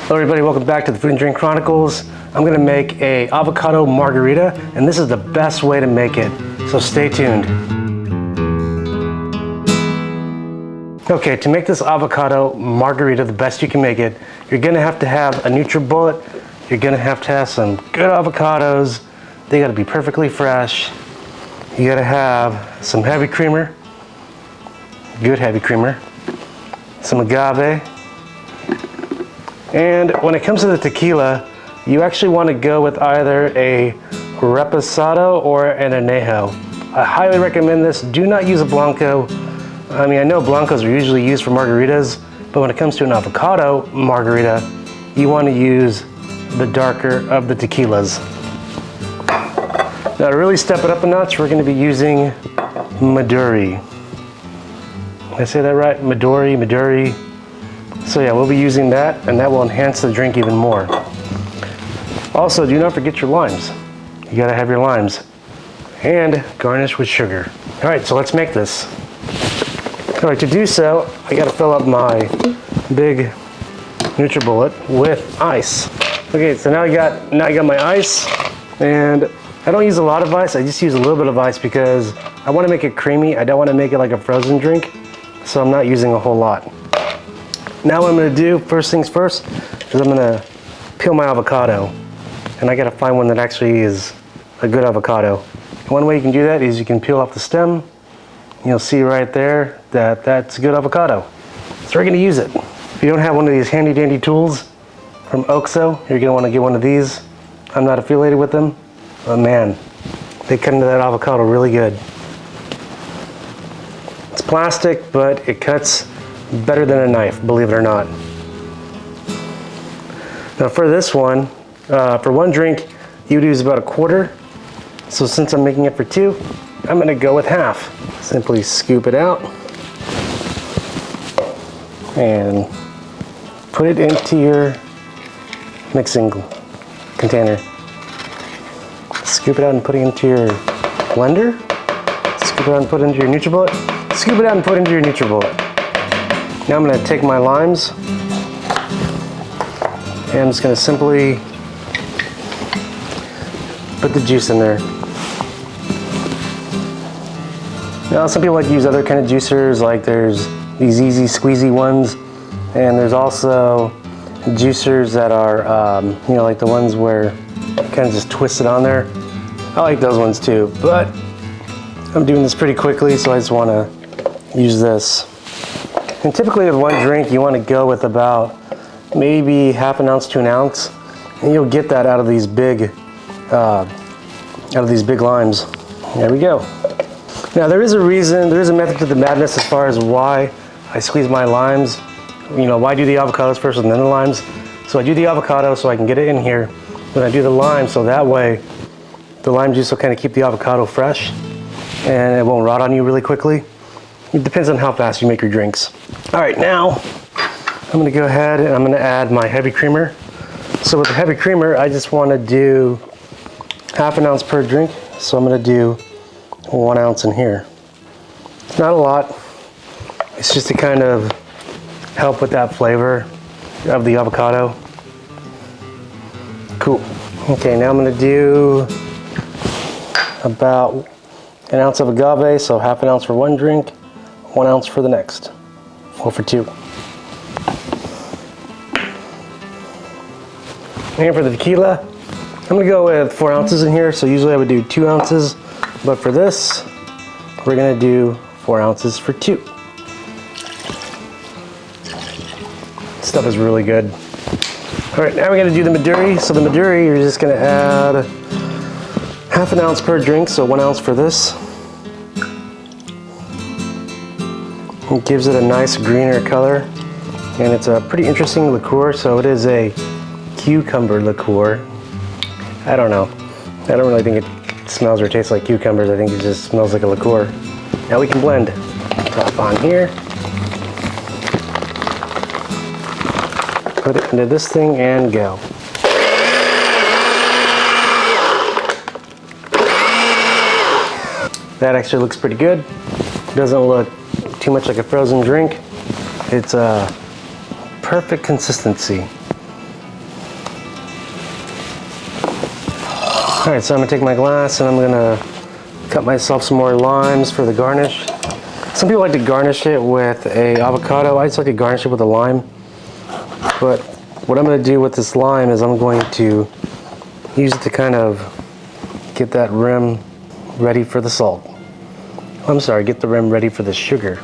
Hello everybody, welcome back to the Food and Drink Chronicles. I'm gonna make a avocado margarita, and this is the best way to make it, so stay tuned. Okay, to make this avocado margarita the best you can make it, you're gonna have to have a NutriBullet, you're gonna have to have some good avocados, they gotta be perfectly fresh, you gotta have some heavy creamer, good heavy creamer, some agave, and when it comes to the tequila, you actually want to go with either a reposado or an anejo. I highly recommend this. Do not use a blanco. I mean, I know blancos are usually used for margaritas, but when it comes to an avocado margarita, you want to use the darker of the tequilas. Now to really step it up a notch, we're going to be using Midori. Did I say that right? Midori. So yeah, we'll be using that, and that will enhance the drink even more. Also, do not forget your limes. You gotta have your limes. And garnish with sugar. All right, so let's make this. All right, to do so, I gotta fill up my big NutriBullet with ice. Okay, so now I got my ice, and I don't use a lot of ice, I just use a little bit of ice because I wanna make it creamy. I don't wanna make it like a frozen drink, so I'm not using a whole lot. Now what I'm going to do, first things first, is I'm going to peel my avocado. And I got to find one that actually is a good avocado. One way you can do that is you can peel off the stem. You'll see right there that that's a good avocado. So we're going to use it. If you don't have one of these handy dandy tools from Oxo, you're going to want to get one of these. I'm not affiliated with them, but man, they cut into that avocado really good. It's plastic, but it cuts better than a knife, believe it or not. Now for this one, for one drink, you'd use about a quarter. So since I'm making it for two, I'm gonna go with half. Simply scoop it out and put it into your mixing container. Scoop it out and put it into your blender. Scoop it out and put it into your NutriBullet. Scoop it out and put it into your NutriBullet. Now I'm going to take my limes and I'm just going to simply put the juice in there. Now some people like to use other kind of juicers, like there's these easy squeezy ones, and there's also juicers that are you know, like the ones where you kind of just twist it on there. I like those ones too, but I'm doing this pretty quickly, so I just want to use this. And typically with one drink, you want to go with about maybe half an ounce to an ounce, and you'll get that out of these big limes. There we go. Now there is a reason, there is a method to the madness as far as why I squeeze my limes. You know, why do the avocados first and then the limes? So I do the avocado so I can get it in here. Then I do the lime so that way the lime juice will kind of keep the avocado fresh and it won't rot on you really quickly. It depends on how fast you make your drinks. All right, now I'm gonna go ahead and I'm gonna add my heavy creamer. So with the heavy creamer, I just wanna do half an ounce per drink. So I'm gonna do 1 ounce in here. It's not a lot. It's just to kind of help with that flavor of the avocado. Cool. Okay, now I'm gonna do about 1 ounce of agave, so half an ounce for one drink, 1 ounce for the next, or for two. And for the tequila, I'm gonna go with 4 ounces in here. So usually I would do 2 ounces, but for this, we're gonna do 4 ounces for two. This stuff is really good. All right, now we're gonna do the Midori. So the Midori, you're just gonna add half an ounce per drink, so 1 ounce for this. It gives it a nice greener color, and it's a pretty interesting liqueur. So it is a cucumber liqueur. I don't know. I don't really think it smells or tastes like cucumbers. I think it just smells like a liqueur. Now we can blend. Top on here. Put it into this thing and go. That actually looks pretty good. Doesn't look too much like a frozen drink. It's a perfect consistency. All right, so I'm gonna take my glass and I'm gonna cut myself some more limes for the garnish. Some people like to garnish it with a avocado. I just like to garnish it with a lime. But what I'm gonna do with this lime is I'm going to use it to kind of get that rim ready for the salt. I'm sorry, get the rim ready for the sugar.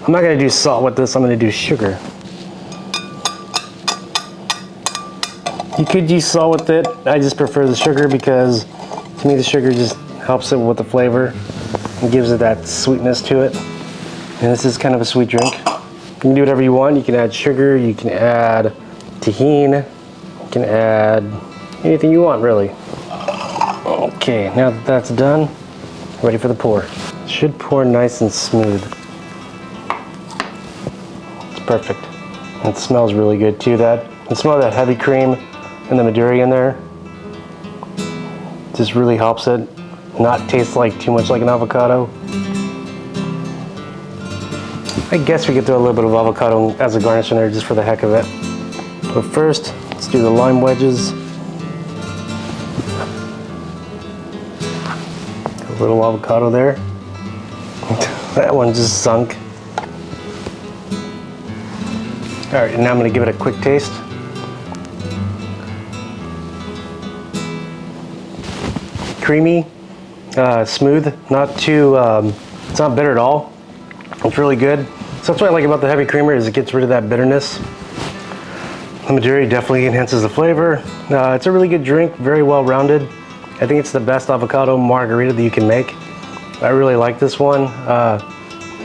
I'm not gonna do salt with this, I'm gonna do sugar. You could use salt with it. I just prefer the sugar because to me the sugar just helps it with the flavor and gives it that sweetness to it. And this is kind of a sweet drink. You can do whatever you want. You can add sugar, you can add tahini, you can add anything you want really. Okay, now that that's done, ready for the pour. It should pour nice and smooth. It's perfect. And it smells really good too. You smell that heavy cream and the Midori in there. Just really helps it not taste like too much like an avocado. I guess we could throw a little bit of avocado as a garnish in there just for the heck of it. But first, let's do the lime wedges. A little avocado there. That one just sunk. All right, and now I'm gonna give it a quick taste. Creamy, smooth, not too, it's not bitter at all. It's really good. So that's what I like about the heavy creamer is it gets rid of that bitterness. The Midori definitely enhances the flavor. It's a really good drink, very well rounded. I think it's the best avocado margarita that you can make. I really like this one.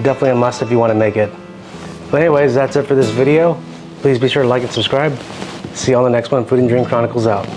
Definitely a must if you want to make it. But anyways, that's it for this video. Please be sure to like and subscribe. See you on the next one. Food and Drink Chronicles out.